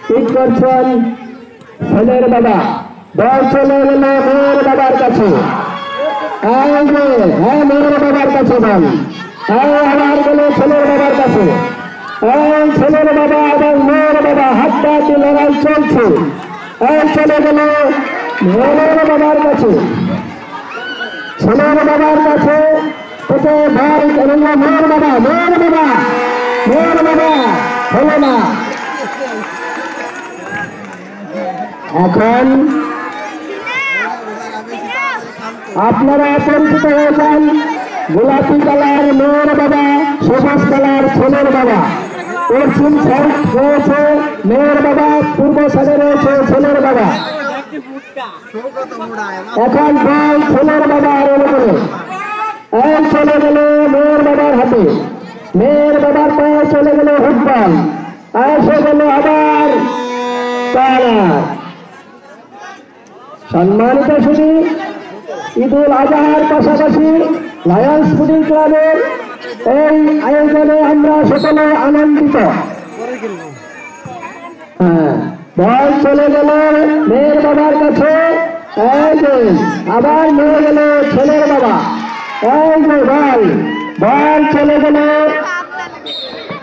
ঠিক করছেন ছেলের বাবা। বল চলে গেল মেয়ের বাবার কাছে। হ্যাঁ মেয়ের বাবার কাছে বল। আবার গেল ছেলের বাবার কাছে। ছেলের বাবা এবং মেয়ের বাবা হাড্ডাহাড্ডি লড়াই চলছে। চলে গেল মেয়ের বাবার কাছে। ছেলের বাবার কাছে ভাই এবং মেয়ের বাবা হলো না। এখন আপনারা পরিচিত হয়েছেন গোলাপি কালার মেয়ের বাবা, সবুজ কালার ছেলের বাবা। পশ্চিম সাইড রয়েছে মেয়ের বাবা, পূর্ব সাইডে রয়েছে ছেলের বাবা। এখন বল ছেলের বাবা চলে গেল মেয়ের বাবার হাতে। মেয়ের বাবার পায়ে চলে গেল ফুটবল। এসে গেল আবার সম্মানিত শুধু ঈদুল আজহার পাশাপাশি লায়ন্স ফুডিং ক্লাবের এই আয়োজনে আমরা সকলে আনন্দিত। বল চলে গেল মেয়ের বাবার কাছে। আবার নিয়ে গেল ছেলের বাবা। বল চলে গেল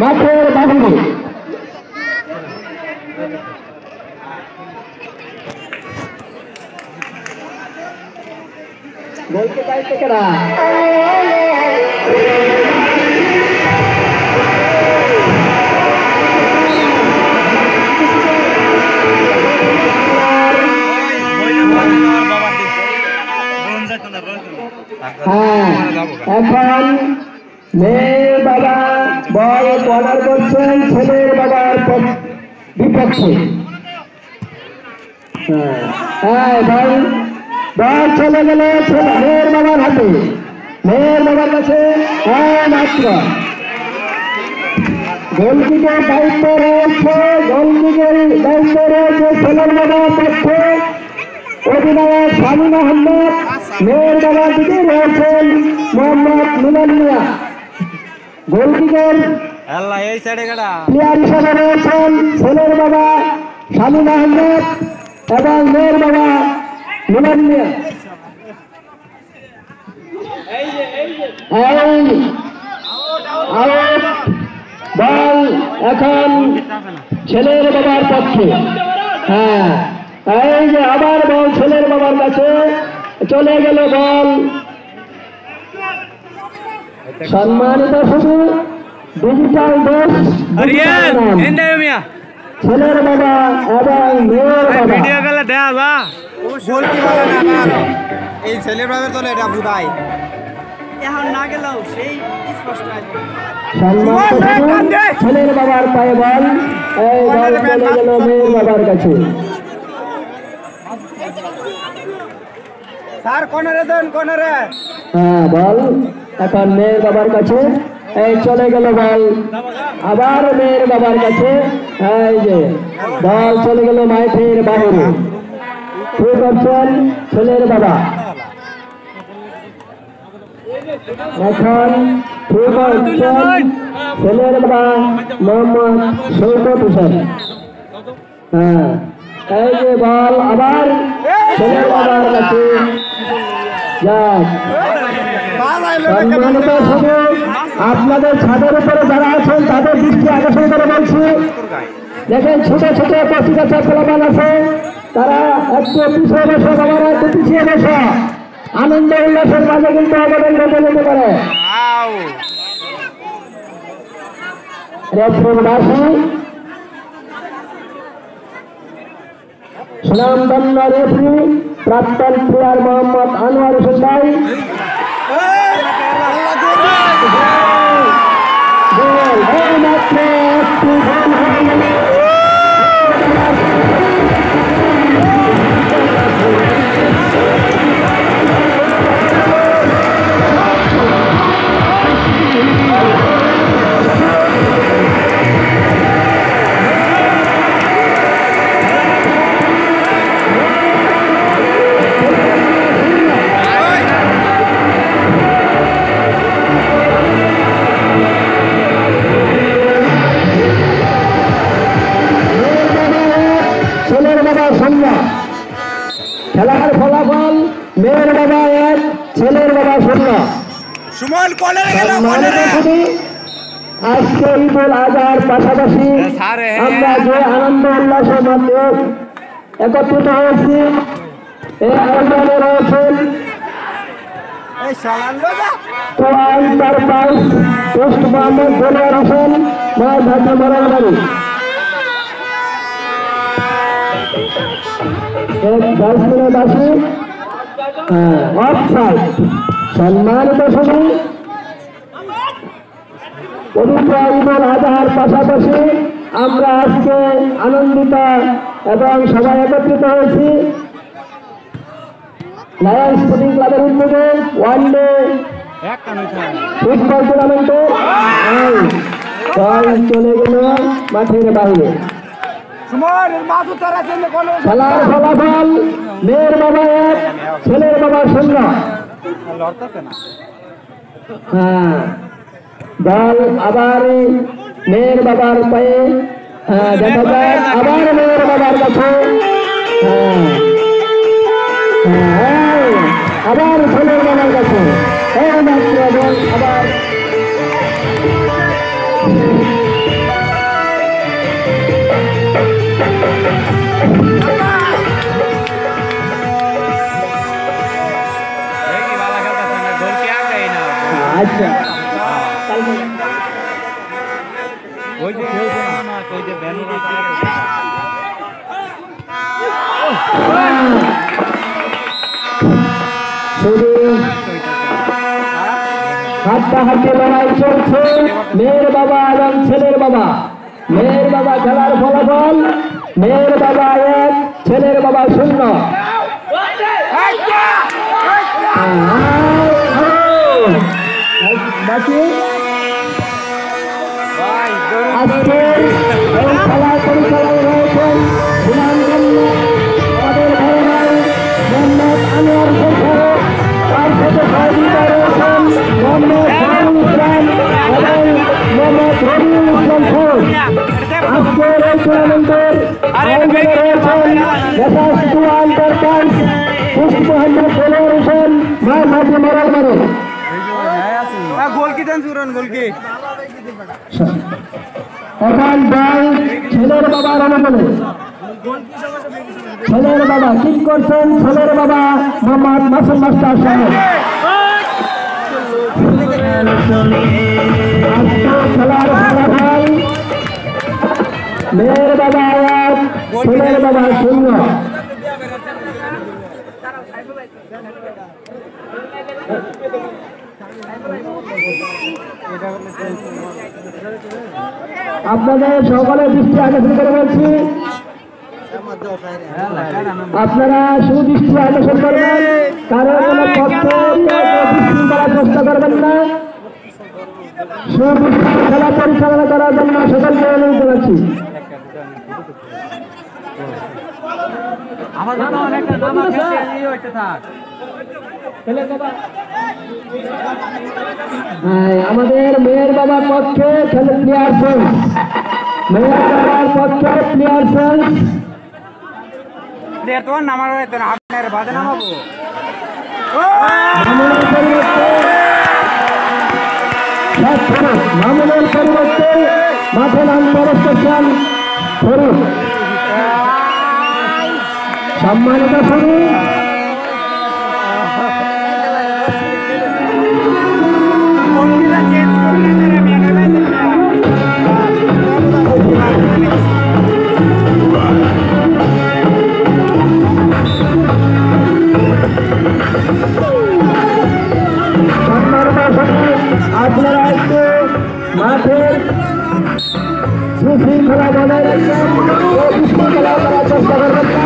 মাঠের বাহিরে। বলতে চাইছে কেনা এখন মেয়ের বাবা বল কর্নার করছেন ছেলের বাবার বিপক্ষে। ভাই বল চলে গেল মেয়ের বাবার হাতে। মেয়ের বাবার কাছে মাত্র গোলকিকের দায়িত্ব রয়েছে। গোলকিকের দায়িত্ব রয়েছে ছেলের বাবার পক্ষে অধিনায়ক শামীম আহমেদ। মেয়ের বাবার দিকে রয়েছেন মোহাম্মদ মিলন মিয়া। গোলকিকের প্লেয়ার হিসেবে রয়েছেন ছেলের বাবা শামীম আহমেদ এবং মেয়ের বাবা মিলন মিয়া। বল এখন ছেলের বাবার পক্ষে। আবার বল ছেলের বাবার কাছে চলে গেল বল। সম্মানিত শুধু ডিজিটাল দেশ ছেলের বাবা এবং মেয়ের বাবা। এই ছেলের বাবার চলে এটা বুঝাই এখন না গেলেও সেই স্পষ্ট ছেলের বাবার পায়ে বল। বল চলে গেল মেয়ের বাবার কাছে। স্যার কোনারে দেন কোনারে। বল এখন মেয়ের বাবার কাছে। চলে গেল বল আবার মেয়ের বাবার কাছে। বল চলে গেল মাঠের বাহিরে। ঠিক করছেন ছেলের বাবা। এখন ঠিক করছেন ছেলের বাবা মোহাম্মদ শৌকত হোসেন। বল আবার ছেলের বাবার কাছে। আপনাদের ছাদের উপরে যারা আছেন তাদের দৃষ্টি আকর্ষণ করে বলছি, দেখেন ছোট ছোট 25 পোলাপান আছে, তারা একটু পিছিয়ে বসে, বাবারা একটু পিছিয়ে বসে আনন্দ উল্লাসের মাঝে কিন্তু অবদান রেখে যেতে পারে। রেফরিবাসী সুনামধন্য রেফরি প্রাক্তন প্লেয়ার মোহাম্মদ আনোয়ার হোসেন ভাই। খেলার ফলাফল মেয়ের বাবা 1 ছেলের বাবা 0। সুমন কর্নারে গেল সম্মানিত কর্নারে শুধু আজকে ঈদুল আজহার পাশাপাশি আমরা যে আনন্দ উল্লাসের মধ্যে একত্রিত হয়েছি এই আয়োজনে রয়েছেন এই শালার লোজা তোয়াই তারপাস পোস্ট মোহাম্মদ গোলার হোসেন মায়ের ভাষা মরাল বাড়ি এক 10 মিনিট আসি অফসাইড। সম্মানিত শুধু পবিত্র ঈদুল আজহার পাশাপাশি আমরা আজকে আনন্দিত এবং সবাই একত্রিত হয়েছি লায়ন্স স্পোর্টিং ক্লাবের উদ্যোগে ওয়ানডে ফুটবল টুর্নামেন্টে দল চলে গেল মাঠের বাইরে। সুমন মাথু তারা জন্য কোন খেলার ফলাফল মেয়ের বাবা 1 ছেলের বাবা 0। লড়তেছে না হ্যাঁ দল আবার মেয়ের বাবার পায়ে দেখা যায় আবার মেয়ের বাবার কাছে আবার ছেলের বাবার কাছে মাত্র দল আবার আচ্ছা হাড্ডাহাড্ডি লড়াই চলছে মেয়ের বাবা এবং ছেলের বাবা। মেয়ের বাবা খেলার ফলাফল মেয়ের বাবা 1 ছেলের বাবা 0। বাকি আজকে এই খেলা পরিচালনা রয়েছেন সুনামগঞ্জ আমাদের ভাই মোহাম্মদ আনোয়ার হোসেন, তার সাথে সহযোগিতা রয়েছেন মোহাম্মদ শাহুল ইসলাম এবং মোহাম্মদ রবিউল ইসলাম ঘোষ। আজকের এই টুর্নামেন্টের আয়োজনে রয়েছেন মেসার্স টুয়া এন্টারপ্রাইজ, পোস্ট মোহাম্মদ গোলার হোসেন, মায়ের ভাগ্য মরাল মারে। গোল কি দেন সুরন গোল কি এখন বল ছেলের বাবার অনুকূলে। ছেলের বাবা ঠিক করছেন ছেলের বাবা মোহাম্মদ মাসুম মাস্টার সাহেব। খেলার ফলাফল মেয়ের বাবা 1 ছেলের বাবা 0। আপনাদের সকলের দৃষ্টি আকর্ষণ করে বলছি আপনারা সুদৃষ্টি আকর্ষণ করবেন, কারো কোনো পক্ষে বিশৃঙ্খলা চেষ্টা করবেন না। সুদৃষ্টি খেলা পরিচালনা করার জন্য সকলকে অনুরোধ জানাচ্ছি। আমাদের মেয়ের বাবার পক্ষে ছেলে প্লেয়ার সেন্স, মেয়ের বাবার পক্ষে প্লেয়ার সেন্স তোমার নামার আপনার বাদে নামাবো মামুনের পরিবর্তে মাঠে নাম করছেন ফরুক। সম্মানিত ফরুক আপনারা একটু মাঠের সুশৃঙ্খলা বজায় রাখবেন, বিশৃঙ্খলা করার চেষ্টা করবেন না।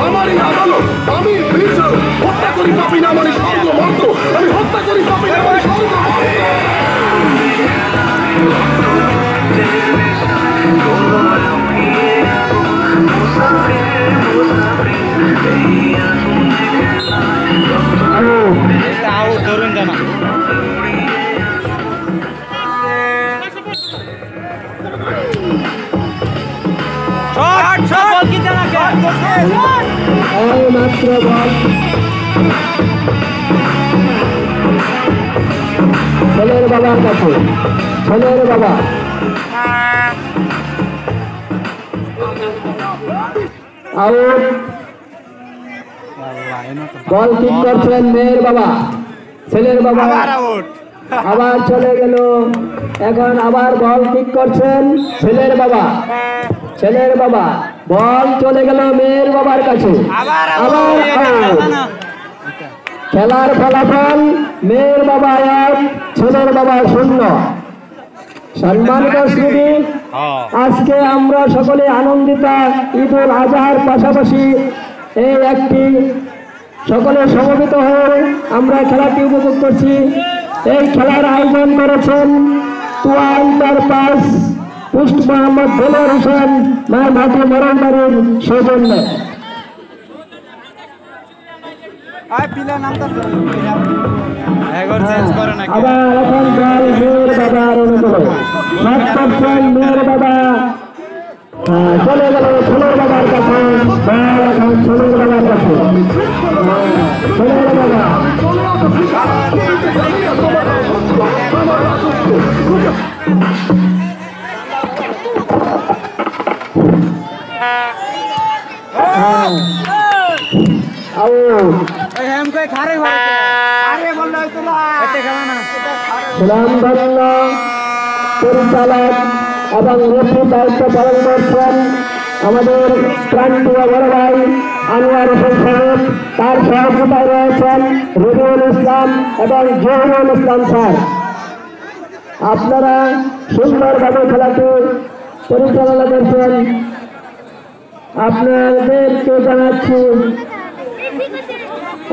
আমারই আদালত, আমি বিচার, হত্যা করি পাপি না মানে স্বর্গমর্ত, আমি হত্যা করি পাপি না মানে স্বর্গমর্ত। আউট ধরুন জানা মাত্র বল ছেলের বাবার কাছে ছেলের বাবা আউট বল কিক করছেন মেয়ের বাবা ছেলের বাবা আবার চলে গেল এখন আবার বল কিক করছেন ছেলের বাবা বল চলে গেল মেয়ের বাবার কাছে আবার খেলার ফলাফল মেয়ের বাবা 1 ছেলের বাবা 0 সম্মানিত শ্রোতা আজকে আমরা সকলে আনন্দিত ঈদুল আজহার পাশাপাশি এই একটি সকলে সমবেত হয়ে আমরা খেলাটি উপভোগ করছি এই খেলার আয়োজন করেছেন তুয়া এন্টারপ্রাইজ পোস্ট মোহাম্মদ দেলোয়ার হোসেন মাটি মরণবাড়ির সৌজন্য আবার এখন বল মেয়ের বাবার অনুকূলে শট করছেন মেয়ের বাবা চলে গেল ছেলের বাবার কাছে বল এখন ছেলের বাবার কাছে ছেলের বাবা সুনামধন্য পরিচালক এবং রেফারি দায়িত্ব পালন করছেন আমাদের প্রান্তীয় বড় ভাই আনোয়ার হোসেন সাহেব তার সহযোগিতায় রয়েছেন রবিউল ইসলাম এবং জহিরুল ইসলাম স্যার আপনারা সুন্দরভাবে খেলাটি পরিচালনা করছেন আপনাদেরকে জানাচ্ছি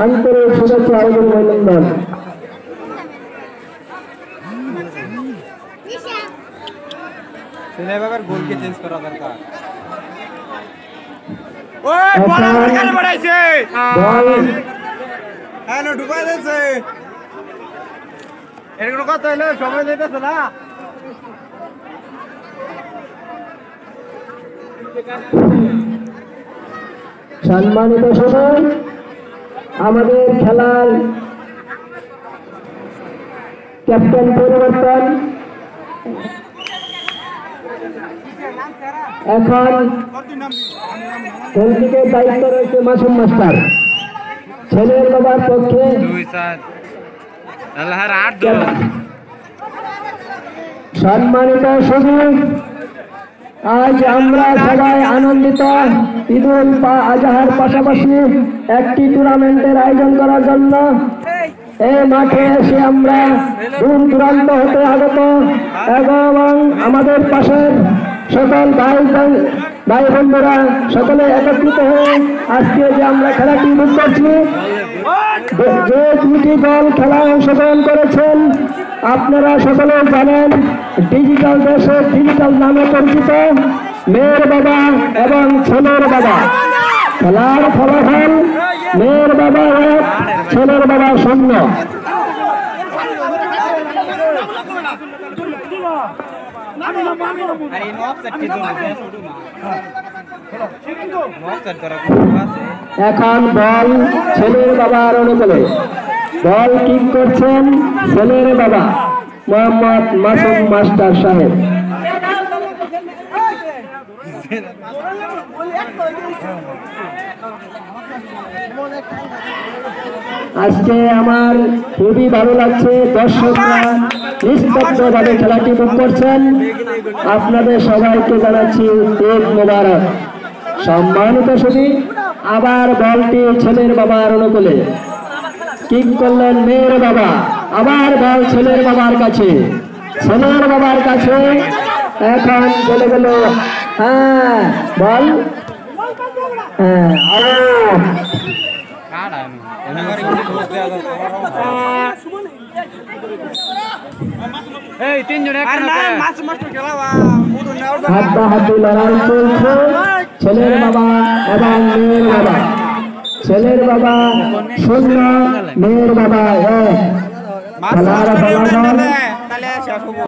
আন্তরিক শুভেচ্ছা এবং অভিনন্দন গোলকে চেঞ্জ করা দরকার ঢুকাই দিয়েছে এরকম কথা হইলে সময় দিতেছে না সম্মানিত সবাই আমাদের খেলার ক্যাপ্টেন পরিবর্তন এখন গোলকিকের দায়িত্ব রয়েছে মাসুম মাস্টার ছেলের বাবার পক্ষে সম্মানিত সবাই আজ আমরা সবাই আনন্দিত ঈদুল আজহার পাশাপাশি একটি টুর্নামেন্টের আয়োজন করার জন্য এই মাঠে এসে আমরা দূর দূরান্ত হতে আগত এবং আমাদের পাশের সকল ভাই বন্ধুরা সকলে একত্রিত হয়ে আজকে যে আমরা খেলাটি উপভোগ করছি যে দুটি দল খেলায় অংশগ্রহণ করেছেন আপনারা সকলে জানেন ডিজিটাল দেশে ডিজিটাল নামে পরিচিত মেয়ের বাবা এবং ছেলের বাবা খেলার ফলাফল মেয়ের বাবা 1 ছেলের বাবা 0 এখন বল ছেলের বাবার অনুকূলে বল কিক করছেন ছেলের বাবা মোহাম্মদ মাসুম মাস্টার সাহেব আজকে আমার খুবই ভালো লাগছে দর্শকরা নিস্তব্ধভাবে খেলাটি উপভোগ করছেন আপনাদের সবাইকে জানাচ্ছি ঈদ মোবারক সম্মানিত সুধী আবার বলটি ছেলের বাবার অনুকূলে কিক করলেন মেয়ের বাবা আবার বল ছেলের বাবার কাছে এখন চলে গেল হ্যাঁ বল হ্যাঁ হাড্ডাহাড্ডি লড়াই চলছে ছেলের বাবা এবং মেয়ের বাবা ছেলের বাবা 0 মেয়ের বাবা 1 মাছ খেলার মাস্টারে উড়ান ফলাফল দে তাহলে শেষ হবো